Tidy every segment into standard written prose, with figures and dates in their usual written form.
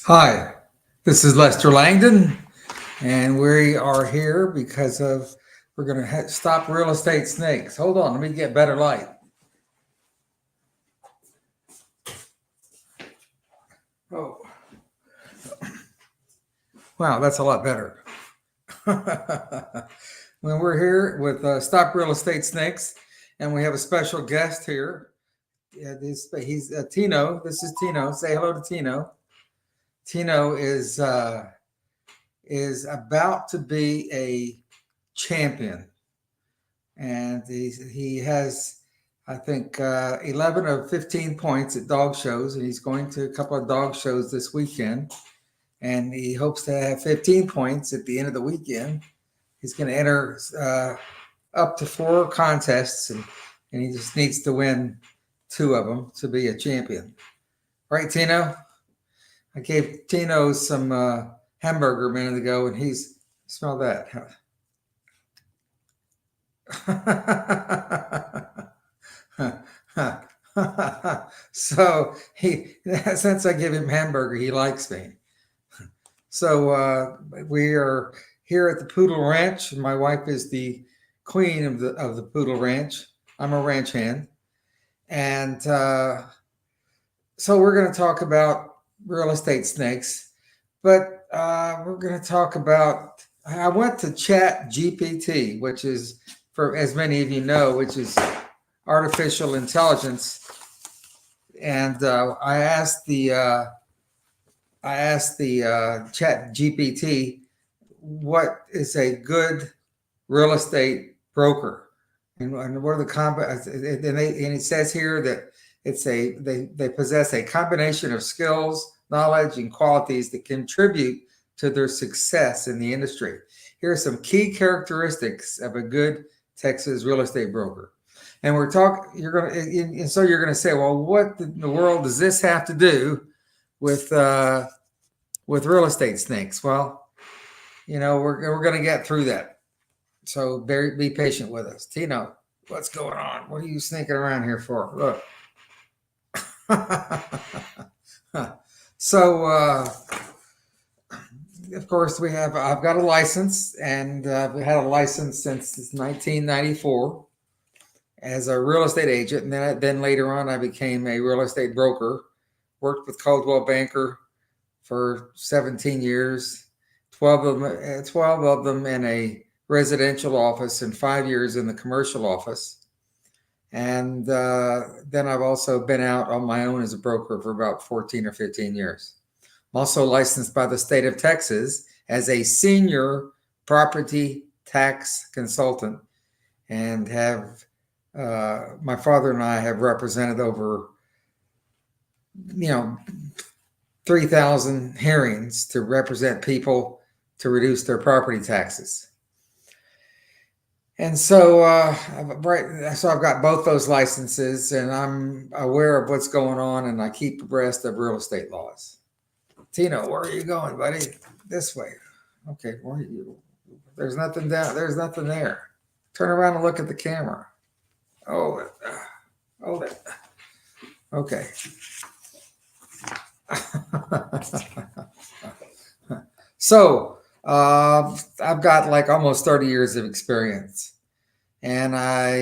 Hi, this is Lester Langdon, and we are here because we're going to stop real estate snakes. Hold on, let me get better light. Oh, wow, that's a lot better. When we're here with Stop Real Estate Snakes, and we have a special guest here. He's Tino. This is Tino. Say hello to Tino. Tino is about to be a champion, and he has, I think, 11 of 15 points at dog shows, and he's going to a couple of dog shows this weekend, and he hopes to have 15 points at the end of the weekend. He's going to enter up to 4 contests, and he just needs to win 2 of them to be a champion. Right, Tino? I gave Tino some hamburger a minute ago, and smell that. So since I give him hamburger, he likes me. So we are here at the Poodle Ranch. My wife is the queen of the Poodle Ranch. I'm a ranch hand, and so we're going to talk about real estate snakes, but we're going to talk about. I went to Chat GPT, which is, for as many of you know, which is artificial intelligence, and I asked the Chat GPT what is a good real estate broker, and what are the and it says here that they possess a combination of skills, knowledge, and qualities that contribute to their success in the industry. Here are some key characteristics of a good Texas real estate broker. And we're talking. So you're gonna say, well, what in the world does this have to do with real estate snakes? Well, we're gonna get through that. So be patient with us. Tino, what's going on? What are you sneaking around here for? Look. So of course I've got a license, and we had a license since 1994 as a real estate agent, and then later on I became a real estate broker. Worked with Coldwell Banker for 17 years, 12 of them in a residential office and 5 years in the commercial office. And then I've also been out on my own as a broker for about 14 or 15 years. I'm also licensed by the state of Texas as a senior property tax consultant, and have my father and I have represented over 3,000 hearings to represent people to reduce their property taxes. And so I've got both those licenses, and I'm aware of what's going on, and I keep abreast of real estate laws. Tino, where are you going, buddy? This way. Okay, where are you? There's nothing down. There's nothing there. Turn around and look at the camera. Oh, hold it. Okay. So I've got like almost 30 years of experience, and I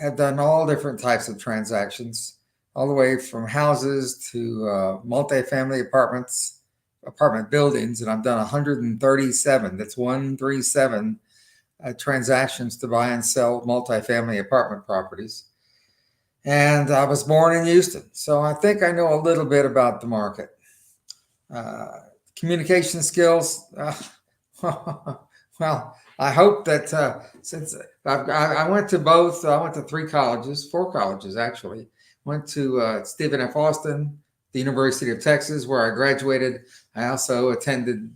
have done all different types of transactions, all the way from houses to multifamily apartment buildings, and I've done 137. That's 137 transactions to buy and sell multifamily apartment properties. And I was born in Houston, so I think I know a little bit about the market. Communication skills. Well, I hope that since I went to both, I went to 4 colleges actually. Went to Stephen F. Austin, the University of Texas, where I graduated. I also attended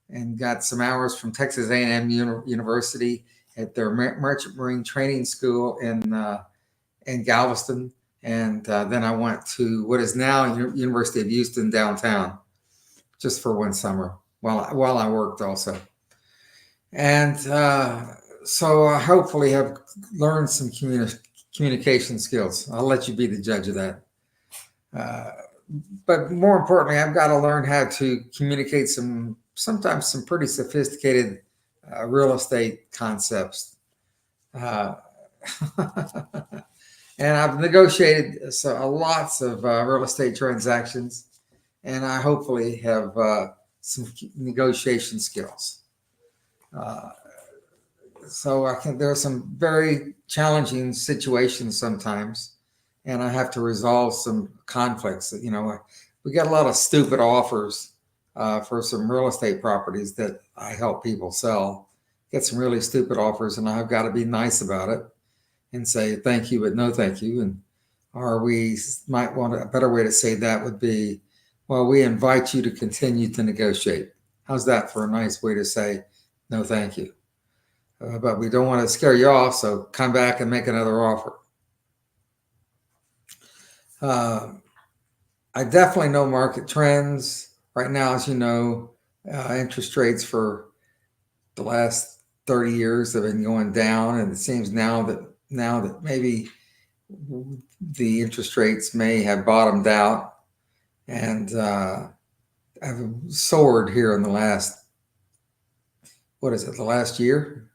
and got some hours from Texas A&M University at their Merchant Marine Training School in Galveston, and then I went to what is now University of Houston downtown, just for one summer while I worked also. And so I hopefully have learned some communication skills. I'll let you be the judge of that. but more importantly, I've got to learn how to communicate sometimes some pretty sophisticated real estate concepts. Uh, and I've negotiated lots of real estate transactions, and I hopefully have some negotiation skills. Uh, so I can. There are some very challenging situations sometimes, and I have to resolve some conflicts. We get a lot of stupid offers for some real estate properties that I help people sell. Get some really stupid offers, and I've got to be nice about it and say thank you, but no thank you. And or we might want a better way to say that would be, well, we invite you to continue to negotiate. How's that for a nice way to say no thank you? But we don't want to scare you off, so come back and make another offer. I definitely know market trends. Right now, as you know, interest rates for the last 30 years have been going down, and it seems now that maybe the interest rates may have bottomed out and have soared here in the last, the last year?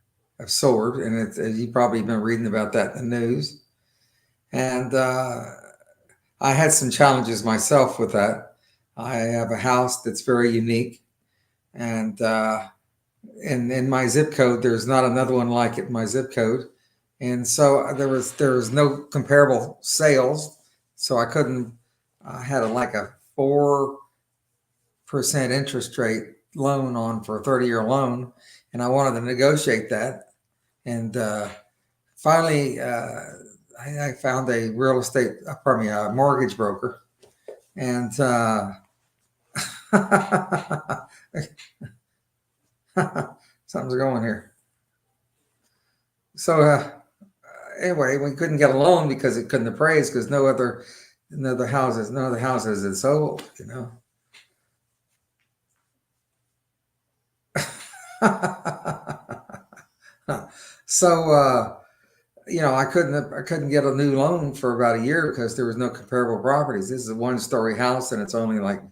Have soared, and you've probably been reading about that in the news. And I had some challenges myself with that. I have a house that's very unique, and in my zip code, there's not another one like it in my zip code, and so there was no comparable sales, so I couldn't. I had a 4% interest rate loan on for a 30-year loan, and I wanted to negotiate that, and finally. I found a a mortgage broker, and something's going here. So anyway, we couldn't get a loan because it couldn't appraise because none of the houses had sold. So. I couldn't get a new loan for about a year because there was no comparable properties. This is a one-story house and it's only like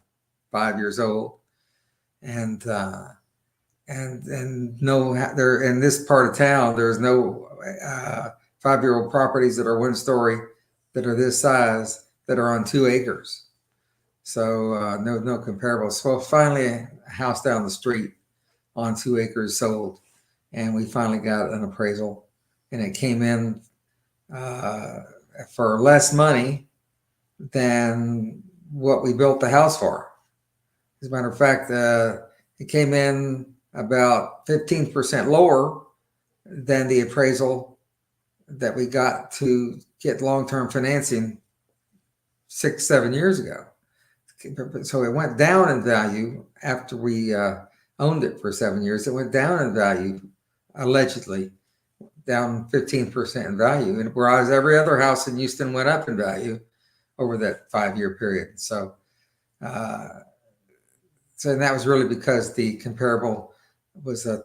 5 years old, and no there in this part of town there's no 5-year-old properties that are one story that are this size that are on 2 acres. So no comparables. So finally, a house down the street on 2 acres sold, and we finally got an appraisal. And it came in for less money than what we built the house for. As a matter of fact, it came in about 15% lower than the appraisal that we got to get long-term financing 6-7 years ago. So it went down in value after we owned it for 7 years. It went down in value, allegedly. Down 15% in value, and whereas every other house in Houston went up in value over that 5-year period. So and that was really because the comparable was an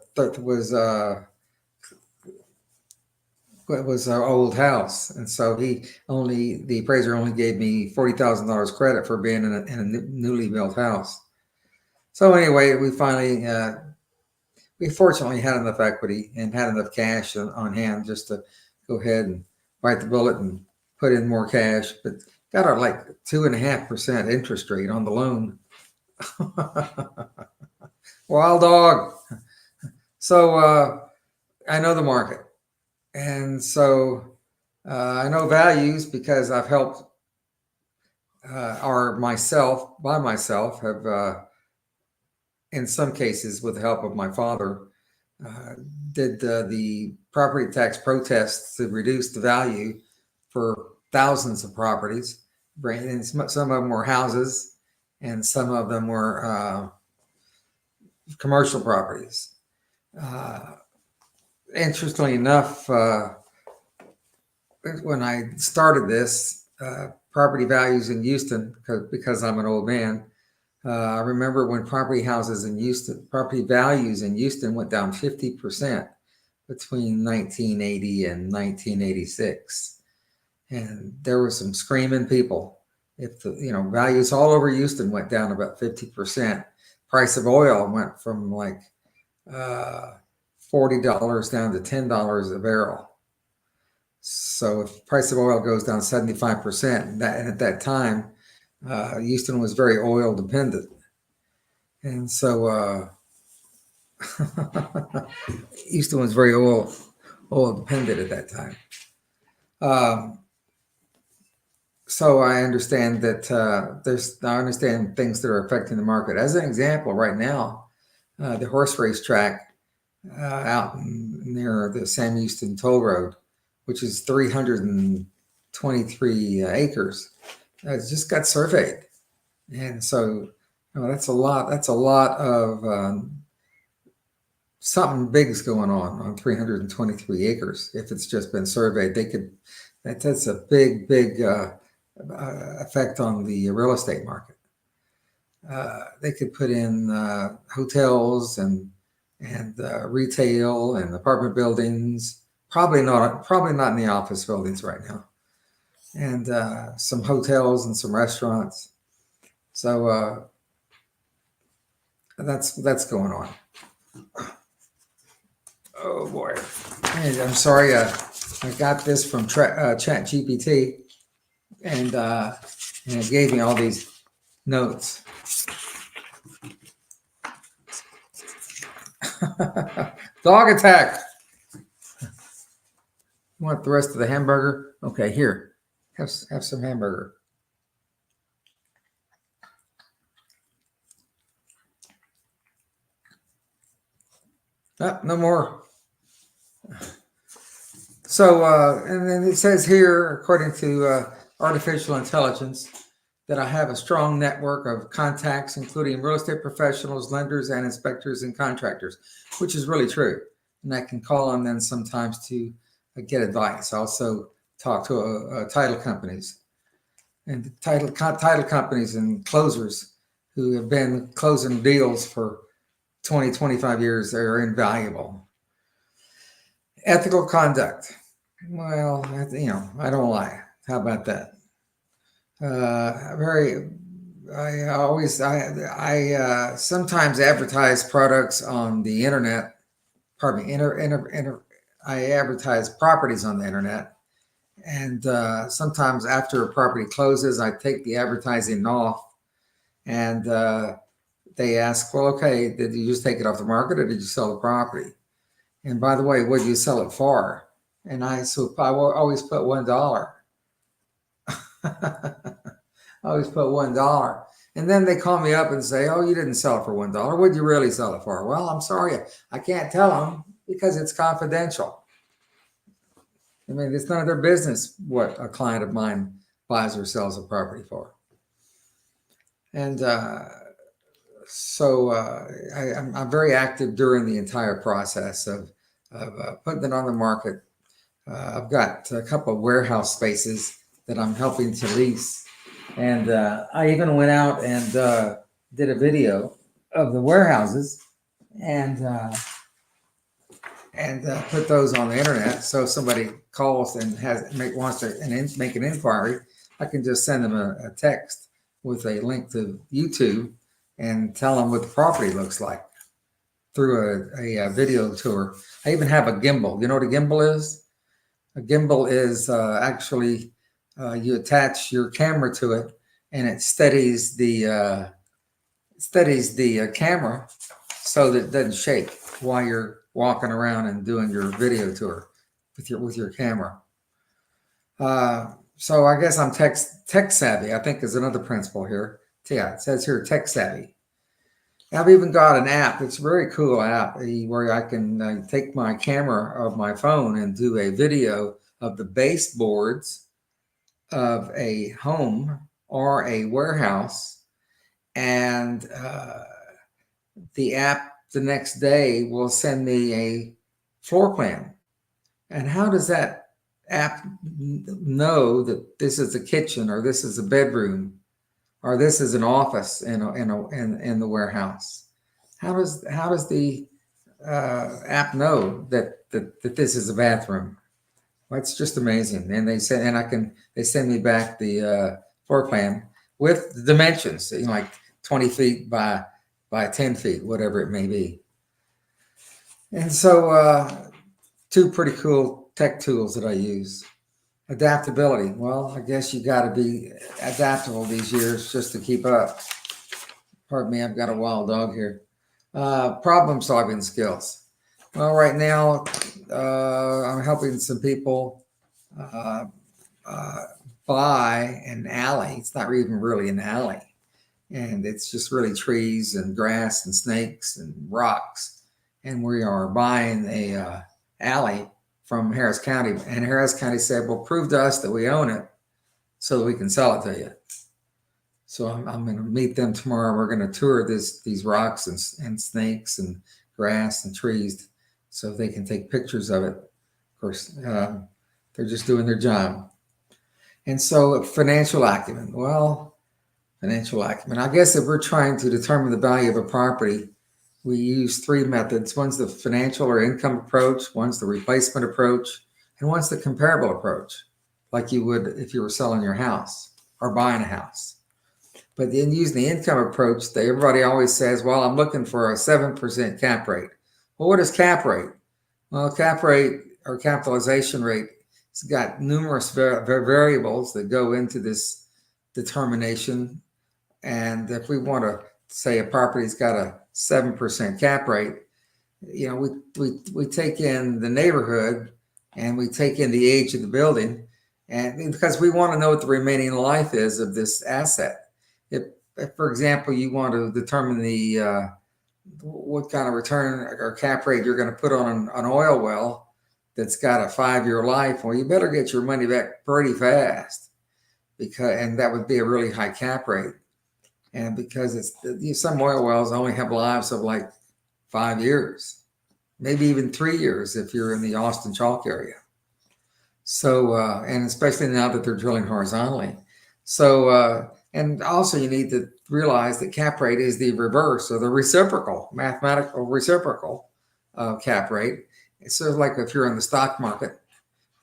old house, and so the appraiser only gave me $40,000 credit for being in a newly built house. So anyway, we fortunately had enough equity and had enough cash on hand just to go ahead and bite the bullet and put in more cash, but got our 2.5% interest rate on the loan. Wild dog. So I know the market, and so I know values because I've helped by myself have in some cases with the help of my father, did the property tax protests to reduce the value for thousands of properties. And some of them were houses, and some of them were commercial properties. Interestingly enough, when I started this, property values in Houston, because I'm an old man, I remember when property values in Houston went down 50% between 1980 and 1986. And there were some screaming people if the values all over Houston went down about 50%, price of oil went from like $40 down to $10 a barrel. So if price of oil goes down 75%, and at that time, Houston was very oil dependent, and so Houston was very oil dependent at that time. So I understand that I understand things that are affecting the market. As an example, right now, the horse race track out near the Sam Houston Toll Road, which is 323 acres, just got surveyed, and so that's a lot. That's a lot of something big's going on 323 acres. If it's just been surveyed, they could. That's a big effect on the real estate market. They could put in hotels and retail and apartment buildings. Probably not in the office buildings right now, and some hotels and some restaurants. So that's going on. Oh boy, and I'm sorry. I got this from ChatGPT, and it gave me all these notes. Dog attack. You want the rest of the hamburger? Okay, here. Have some hamburger. No more. So, and then it says here, according to artificial intelligence, that I have a strong network of contacts, including real estate professionals, lenders, and inspectors and contractors, which is really true. And I can call on them sometimes to get advice. I also talk to title companies and title companies and closers who have been closing deals for 20, 25 years. They're invaluable. Ethical conduct. Well, I don't lie. How about that? I sometimes advertise products on the internet. Pardon me, I advertise properties on the internet, and sometimes after a property closes, I take the advertising off, and they ask, "Well, okay, did you just take it off the market, or did you sell the property? And by the way, what did you sell it for?" And I always put $1. I always put $1. And then they call me up and say, "Oh, you didn't sell it for $1. What did you really sell it for?" Well, I'm sorry, I can't tell them because it's confidential. I mean, it's none of their business what a client of mine buys or sells a property for. And so I'm very active during the entire process of putting it on the market. I've got a couple of warehouse spaces that I'm helping to lease. And I even went out and did a video of the warehouses and put those on the internet. So if somebody calls and wants to make an inquiry, I can just send them a text with a link to YouTube and tell them what the property looks like through a video tour. I even have a gimbal. You know what a gimbal is? A gimbal is actually you attach your camera to it, and it steadies the camera so that it doesn't shake while you're walking around and doing your video tour with your camera. So I guess I'm tech savvy, I think, is another principle here. Yeah, it says here tech savvy. I've even got an app. It's a very cool app where I can take my camera of my phone and do a video of the baseboards of a home or a warehouse, and the app the next day will send me a floor plan. And how does that app know that this is a kitchen or this is a bedroom or this is an office in the warehouse? How does the app know that this is a bathroom? Well, it's just amazing. And they send me back the floor plan with the dimensions, like 20 feet by 10 feet, whatever it may be. And so two pretty cool tech tools that I use. Adaptability. Well, I guess you got to be adaptable these years just to keep up. Pardon me, I've got a wild dog here. Problem solving skills. Well, right now, I'm helping some people buy an alley. It's not even really an alley. And it's just really trees and grass and snakes and rocks. And we are buying a alley from Harris County. And Harris County said, well, prove to us that we own it so that we can sell it to you. So I'm going to meet them tomorrow. We're going to tour these rocks and snakes and grass and trees so they can take pictures of it. Of course, they're just doing their job. And so financial acumen. Well, financial acumen. I guess if we're trying to determine the value of a property, we use three methods. One's the financial or income approach, one's the replacement approach, and one's the comparable approach, like you would if you were selling your house or buying a house. But then using the income approach, everybody always says, well, I'm looking for a 7% cap rate. Well, what is cap rate? Well, cap rate or capitalization rate, it's got numerous variables that go into this determination. And if we want to say a property's got a 7% cap rate, we take in the neighborhood and we take in the age of the building, and because we want to know what the remaining life is of this asset. If for example, you want to determine the what kind of return or cap rate you're going to put on an oil well that's got a 5-year life, well, you better get your money back pretty fast, and that would be a really high cap rate. And because some oil wells only have lives of like 5 years, maybe even 3 years if you're in the Austin Chalk area. So, and especially now that they're drilling horizontally. So, and also you need to realize that cap rate is the reverse or the reciprocal, mathematical reciprocal of cap rate. It's sort of like if you're in the stock market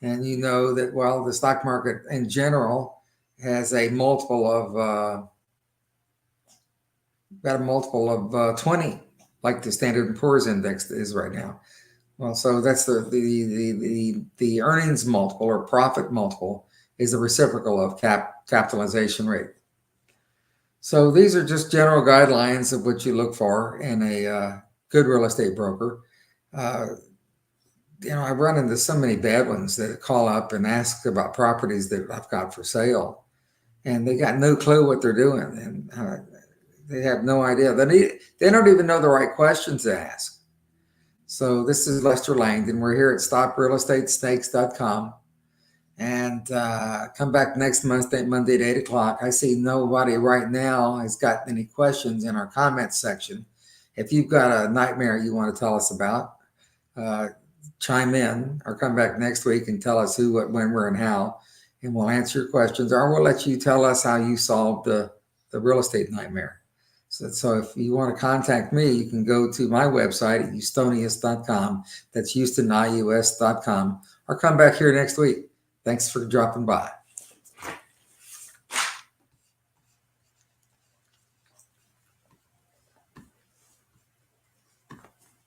and you know that, well, the stock market in general has a multiple of, got a multiple of 20, like the Standard & Poor's index is right now. Well, so that's the earnings multiple or profit multiple is the reciprocal of capitalization rate. So these are just general guidelines of what you look for in a good real estate broker. I've run into so many bad ones that call up and ask about properties that I've got for sale, and they got no clue what they're doing, and they have no idea. They don't even know the right questions to ask. So this is Lester Langdon. We're here at StopRealEstateSnakes.com. And come back next Monday at 8 o'clock. I see nobody right now has got any questions in our comments section. If you've got a nightmare you want to tell us about, chime in or come back next week and tell us who, what, when, where, and how. And we'll answer your questions, or we'll let you tell us how you solved the real estate nightmare. So if you want to contact me, you can go to my website at Houstonius.com. That's HoustonIUS.com, or come back here next week. Thanks for dropping by.